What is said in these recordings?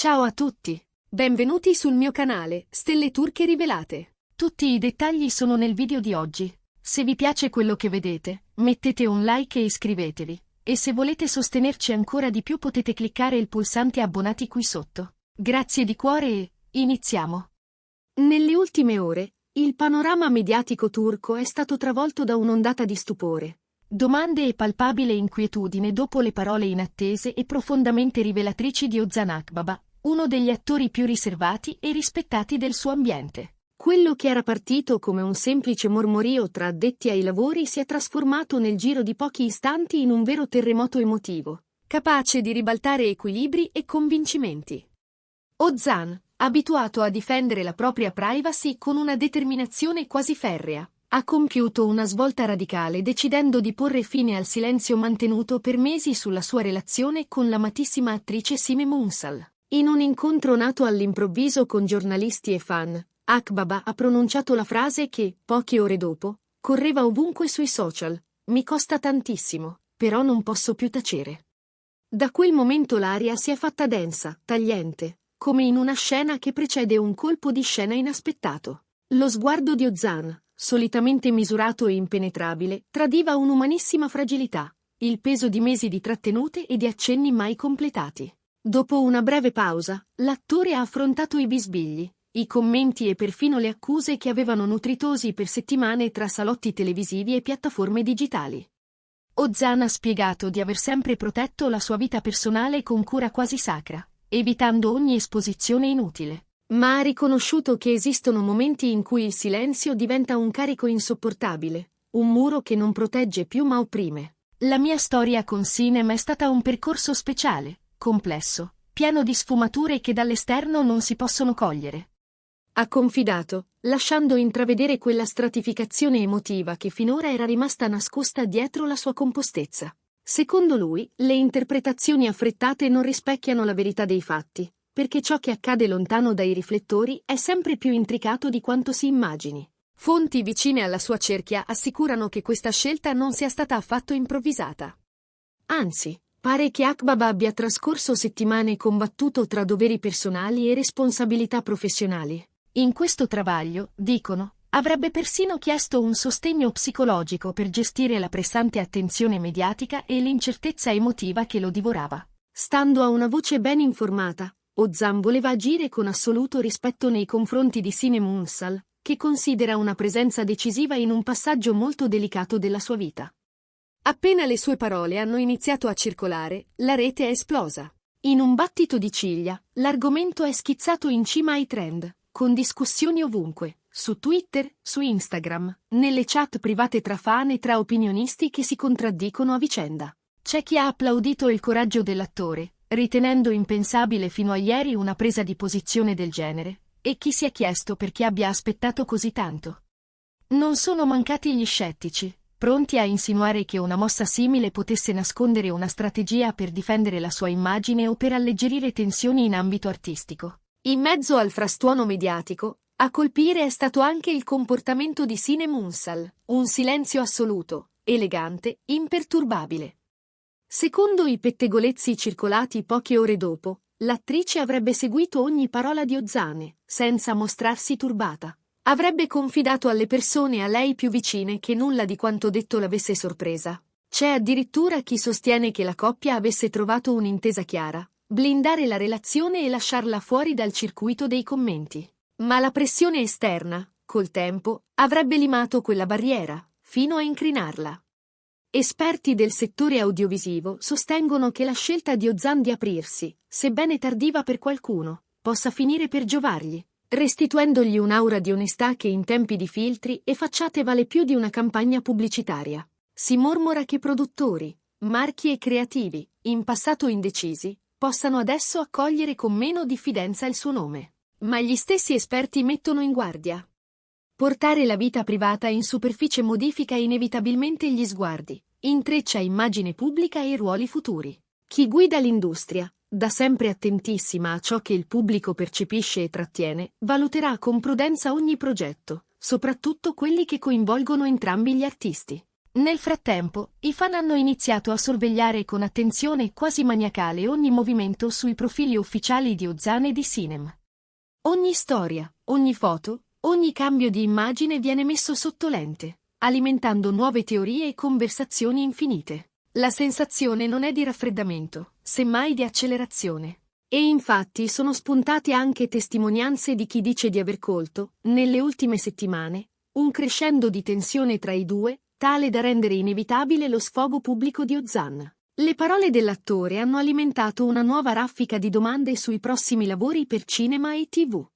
Ciao a tutti! Benvenuti sul mio canale, Stelle Turche Rivelate. Tutti i dettagli sono nel video di oggi. Se vi piace quello che vedete, mettete un like e iscrivetevi. E se volete sostenerci ancora di più potete cliccare il pulsante abbonati qui sotto. Grazie di cuore e iniziamo! Nelle ultime ore, il panorama mediatico turco è stato travolto da un'ondata di stupore. Domande e palpabile inquietudine dopo le parole inattese e profondamente rivelatrici di Ozan Akbaba, uno degli attori più riservati e rispettati del suo ambiente. Quello che era partito come un semplice mormorio tra addetti ai lavori si è trasformato nel giro di pochi istanti in un vero terremoto emotivo, capace di ribaltare equilibri e convincimenti. Ozan, abituato a difendere la propria privacy con una determinazione quasi ferrea, ha compiuto una svolta radicale decidendo di porre fine al silenzio mantenuto per mesi sulla sua relazione con l'amatissima attrice Sinem Ünsal. In un incontro nato all'improvviso con giornalisti e fan, Akbaba ha pronunciato la frase che, poche ore dopo, correva ovunque sui social: "Mi costa tantissimo, però non posso più tacere". Da quel momento l'aria si è fatta densa, tagliente, come in una scena che precede un colpo di scena inaspettato. Lo sguardo di Ozan, solitamente misurato e impenetrabile, tradiva un'umanissima fragilità, il peso di mesi di trattenute e di accenni mai completati. Dopo una breve pausa, l'attore ha affrontato i bisbigli, i commenti e perfino le accuse che avevano nutritosi per settimane tra salotti televisivi e piattaforme digitali. Ozan ha spiegato di aver sempre protetto la sua vita personale con cura quasi sacra, evitando ogni esposizione inutile. Ma ha riconosciuto che esistono momenti in cui il silenzio diventa un carico insopportabile, un muro che non protegge più ma opprime. La mia storia con Sinem è stata un percorso speciale, complesso, pieno di sfumature che dall'esterno non si possono cogliere. Ha confidato, lasciando intravedere quella stratificazione emotiva che finora era rimasta nascosta dietro la sua compostezza. Secondo lui, le interpretazioni affrettate non rispecchiano la verità dei fatti, perché ciò che accade lontano dai riflettori è sempre più intricato di quanto si immagini. Fonti vicine alla sua cerchia assicurano che questa scelta non sia stata affatto improvvisata. Anzi, pare che Akbaba abbia trascorso settimane combattuto tra doveri personali e responsabilità professionali. In questo travaglio, dicono, avrebbe persino chiesto un sostegno psicologico per gestire la pressante attenzione mediatica e l'incertezza emotiva che lo divorava. Stando a una voce ben informata, Ozan voleva agire con assoluto rispetto nei confronti di Sinem Ünsal, che considera una presenza decisiva in un passaggio molto delicato della sua vita. Appena le sue parole hanno iniziato a circolare, la rete è esplosa. In un battito di ciglia, l'argomento è schizzato in cima ai trend, con discussioni ovunque, su Twitter, su Instagram, nelle chat private tra fan e tra opinionisti che si contraddicono a vicenda. C'è chi ha applaudito il coraggio dell'attore, ritenendo impensabile fino a ieri una presa di posizione del genere, e chi si è chiesto perché abbia aspettato così tanto. Non sono mancati gli scettici, pronti a insinuare che una mossa simile potesse nascondere una strategia per difendere la sua immagine o per alleggerire tensioni in ambito artistico. In mezzo al frastuono mediatico, a colpire è stato anche il comportamento di Sinem Ünsal, un silenzio assoluto, elegante, imperturbabile. Secondo i pettegolezzi circolati poche ore dopo, l'attrice avrebbe seguito ogni parola di Ozan, senza mostrarsi turbata. Avrebbe confidato alle persone a lei più vicine che nulla di quanto detto l'avesse sorpresa. C'è addirittura chi sostiene che la coppia avesse trovato un'intesa chiara: blindare la relazione e lasciarla fuori dal circuito dei commenti. Ma la pressione esterna, col tempo, avrebbe limato quella barriera, fino a incrinarla. Esperti del settore audiovisivo sostengono che la scelta di Ozan di aprirsi, sebbene tardiva per qualcuno, possa finire per giovargli, restituendogli un'aura di onestà che in tempi di filtri e facciate vale più di una campagna pubblicitaria. Si mormora che produttori, marchi e creativi, in passato indecisi, possano adesso accogliere con meno diffidenza il suo nome. Ma gli stessi esperti mettono in guardia. Portare la vita privata in superficie modifica inevitabilmente gli sguardi, intreccia immagine pubblica e ruoli futuri. Chi guida l'industria, da sempre attentissima a ciò che il pubblico percepisce e trattiene, valuterà con prudenza ogni progetto, soprattutto quelli che coinvolgono entrambi gli artisti. Nel frattempo, i fan hanno iniziato a sorvegliare con attenzione quasi maniacale ogni movimento sui profili ufficiali di Ozan e di Sinem. Ogni storia, ogni foto, ogni cambio di immagine viene messo sotto lente, alimentando nuove teorie e conversazioni infinite. La sensazione non è di raffreddamento, semmai di accelerazione. E infatti sono spuntate anche testimonianze di chi dice di aver colto, nelle ultime settimane, un crescendo di tensione tra i due, tale da rendere inevitabile lo sfogo pubblico di Ozan. Le parole dell'attore hanno alimentato una nuova raffica di domande sui prossimi lavori per cinema e TV.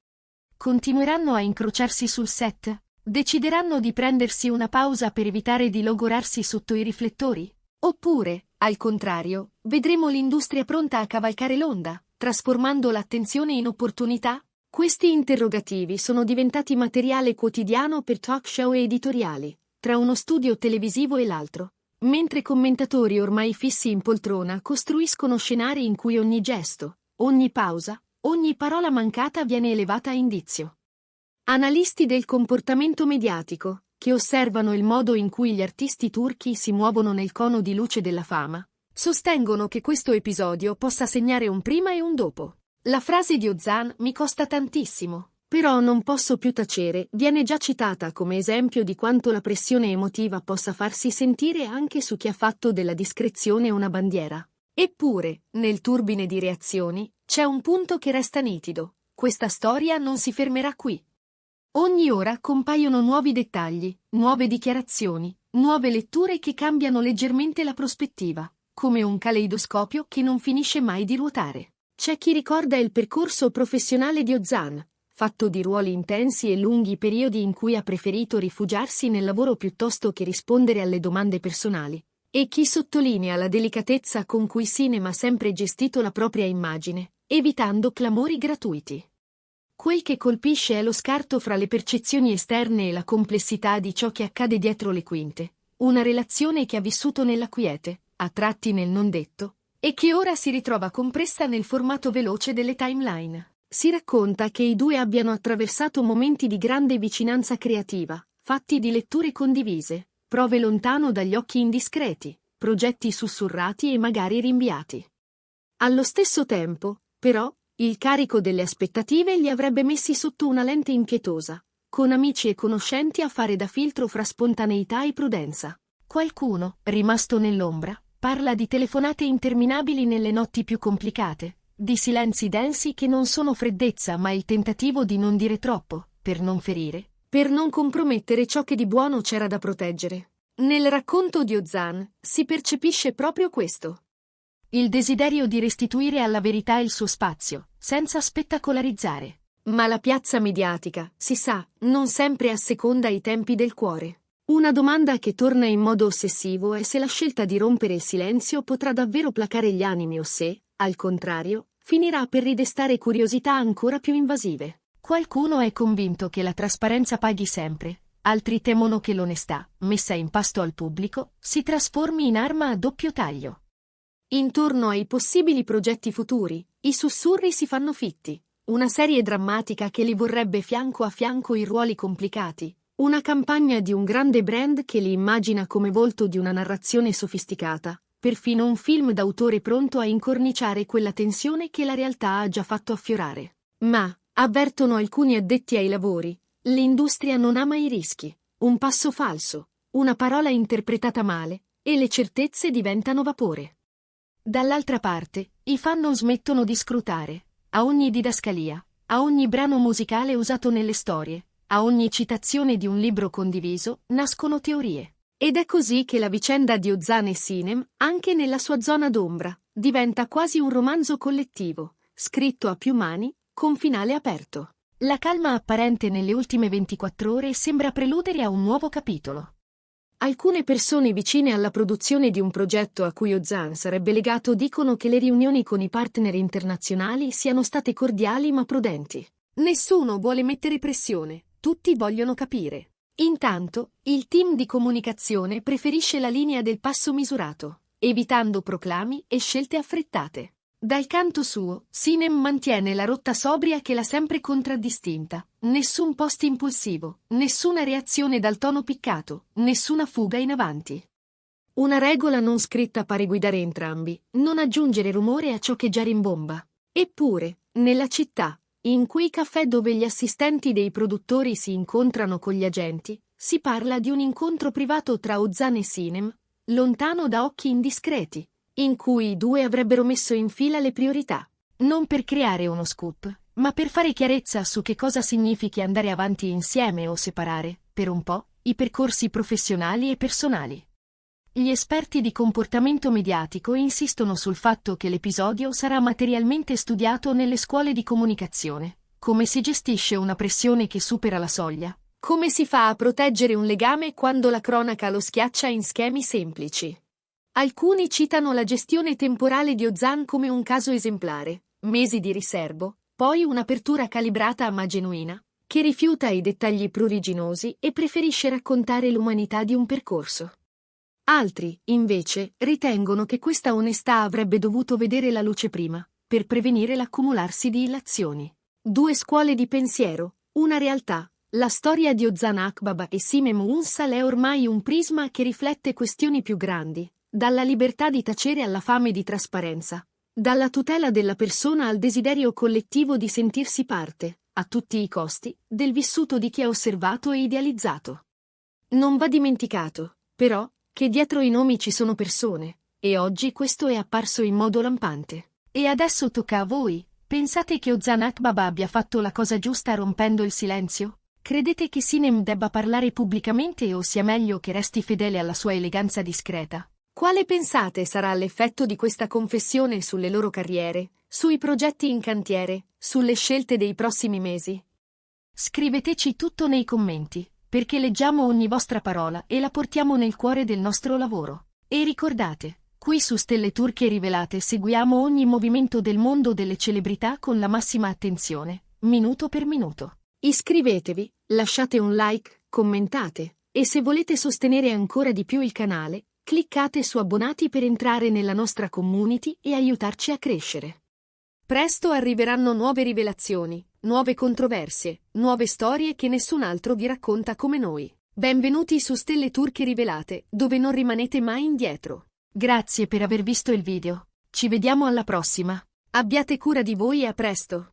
Continueranno a incrociarsi sul set? Decideranno di prendersi una pausa per evitare di logorarsi sotto i riflettori? Oppure, al contrario, vedremo l'industria pronta a cavalcare l'onda, trasformando l'attenzione in opportunità? Questi interrogativi sono diventati materiale quotidiano per talk show e editoriali, tra uno studio televisivo e l'altro, mentre commentatori ormai fissi in poltrona costruiscono scenari in cui ogni gesto, ogni pausa, ogni parola mancata viene elevata a indizio. Analisti del comportamento mediatico, che osservano il modo in cui gli artisti turchi si muovono nel cono di luce della fama, sostengono che questo episodio possa segnare un prima e un dopo. La frase di Ozan "mi costa tantissimo, però non posso più tacere" viene già citata come esempio di quanto la pressione emotiva possa farsi sentire anche su chi ha fatto della discrezione una bandiera. Eppure, nel turbine di reazioni, c'è un punto che resta nitido: questa storia non si fermerà qui. Ogni ora compaiono nuovi dettagli, nuove dichiarazioni, nuove letture che cambiano leggermente la prospettiva, come un caleidoscopio che non finisce mai di ruotare. C'è chi ricorda il percorso professionale di Ozan, fatto di ruoli intensi e lunghi periodi in cui ha preferito rifugiarsi nel lavoro piuttosto che rispondere alle domande personali, e chi sottolinea la delicatezza con cui Sinem ha sempre gestito la propria immagine, evitando clamori gratuiti. Quel che colpisce è lo scarto fra le percezioni esterne e la complessità di ciò che accade dietro le quinte, una relazione che ha vissuto nella quiete, a tratti nel non detto, e che ora si ritrova compressa nel formato veloce delle timeline. Si racconta che i due abbiano attraversato momenti di grande vicinanza creativa, fatti di letture condivise, prove lontano dagli occhi indiscreti, progetti sussurrati e magari rinviati. Allo stesso tempo, però, il carico delle aspettative li avrebbe messi sotto una lente impietosa, con amici e conoscenti a fare da filtro fra spontaneità e prudenza. Qualcuno, rimasto nell'ombra, parla di telefonate interminabili nelle notti più complicate, di silenzi densi che non sono freddezza ma il tentativo di non dire troppo, per non ferire, per non compromettere ciò che di buono c'era da proteggere. Nel racconto di Ozan si percepisce proprio questo. Il desiderio di restituire alla verità il suo spazio, senza spettacolarizzare. Ma la piazza mediatica, si sa, non sempre asseconda i tempi del cuore. Una domanda che torna in modo ossessivo è se la scelta di rompere il silenzio potrà davvero placare gli animi o se, al contrario, finirà per ridestare curiosità ancora più invasive. Qualcuno è convinto che la trasparenza paghi sempre, altri temono che l'onestà, messa in pasto al pubblico, si trasformi in arma a doppio taglio. Intorno ai possibili progetti futuri, i sussurri si fanno fitti. Una serie drammatica che li vorrebbe fianco a fianco in ruoli complicati. Una campagna di un grande brand che li immagina come volto di una narrazione sofisticata. Perfino un film d'autore pronto a incorniciare quella tensione che la realtà ha già fatto affiorare. Ma, avvertono alcuni addetti ai lavori, l'industria non ama i rischi. Un passo falso, una parola interpretata male, e le certezze diventano vapore. Dall'altra parte, i fan non smettono di scrutare. A ogni didascalia, a ogni brano musicale usato nelle storie, a ogni citazione di un libro condiviso, nascono teorie. Ed è così che la vicenda di Ozan e Sinem, anche nella sua zona d'ombra, diventa quasi un romanzo collettivo, scritto a più mani, con finale aperto. La calma apparente nelle ultime 24 ore sembra preludere a un nuovo capitolo. Alcune persone vicine alla produzione di un progetto a cui Ozan sarebbe legato dicono che le riunioni con i partner internazionali siano state cordiali ma prudenti. Nessuno vuole mettere pressione, tutti vogliono capire. Intanto, il team di comunicazione preferisce la linea del passo misurato, evitando proclami e scelte affrettate. Dal canto suo, Sinem mantiene la rotta sobria che l'ha sempre contraddistinta. Nessun post impulsivo, nessuna reazione dal tono piccato, nessuna fuga in avanti. Una regola non scritta pare guidare entrambi: non aggiungere rumore a ciò che già rimbomba. Eppure, nella città, in quei caffè dove gli assistenti dei produttori si incontrano con gli agenti, si parla di un incontro privato tra Ozan e Sinem, lontano da occhi indiscreti, in cui i due avrebbero messo in fila le priorità. Non per creare uno scoop, ma per fare chiarezza su che cosa significhi andare avanti insieme o separare, per un po', i percorsi professionali e personali. Gli esperti di comportamento mediatico insistono sul fatto che l'episodio sarà materialmente studiato nelle scuole di comunicazione. Come si gestisce una pressione che supera la soglia? Come si fa a proteggere un legame quando la cronaca lo schiaccia in schemi semplici? Alcuni citano la gestione temporale di Ozan come un caso esemplare: mesi di riservo, poi un'apertura calibrata ma genuina, che rifiuta i dettagli pruriginosi e preferisce raccontare l'umanità di un percorso. Altri, invece, ritengono che questa onestà avrebbe dovuto vedere la luce prima, per prevenire l'accumularsi di illazioni. Due scuole di pensiero, una realtà. La storia di Ozan Akbaba e Sinem Unsal è ormai un prisma che riflette questioni più grandi, dalla libertà di tacere alla fame di trasparenza, dalla tutela della persona al desiderio collettivo di sentirsi parte, a tutti i costi, del vissuto di chi ha osservato e idealizzato. Non va dimenticato, però, che dietro i nomi ci sono persone, e oggi questo è apparso in modo lampante. E adesso tocca a voi: pensate che Ozan Akbaba abbia fatto la cosa giusta rompendo il silenzio? Credete che Sinem debba parlare pubblicamente o sia meglio che resti fedele alla sua eleganza discreta? Quale pensate sarà l'effetto di questa confessione sulle loro carriere, sui progetti in cantiere, sulle scelte dei prossimi mesi? Scriveteci tutto nei commenti, perché leggiamo ogni vostra parola e la portiamo nel cuore del nostro lavoro. E ricordate, qui su Stelle Turche Rivelate seguiamo ogni movimento del mondo delle celebrità con la massima attenzione, minuto per minuto. Iscrivetevi, lasciate un like, commentate, e se volete sostenere ancora di più il canale, cliccate su abbonati per entrare nella nostra community e aiutarci a crescere. Presto arriveranno nuove rivelazioni, nuove controversie, nuove storie che nessun altro vi racconta come noi. Benvenuti su Stelle Turche Rivelate, dove non rimanete mai indietro. Grazie per aver visto il video. Ci vediamo alla prossima. Abbiate cura di voi e a presto.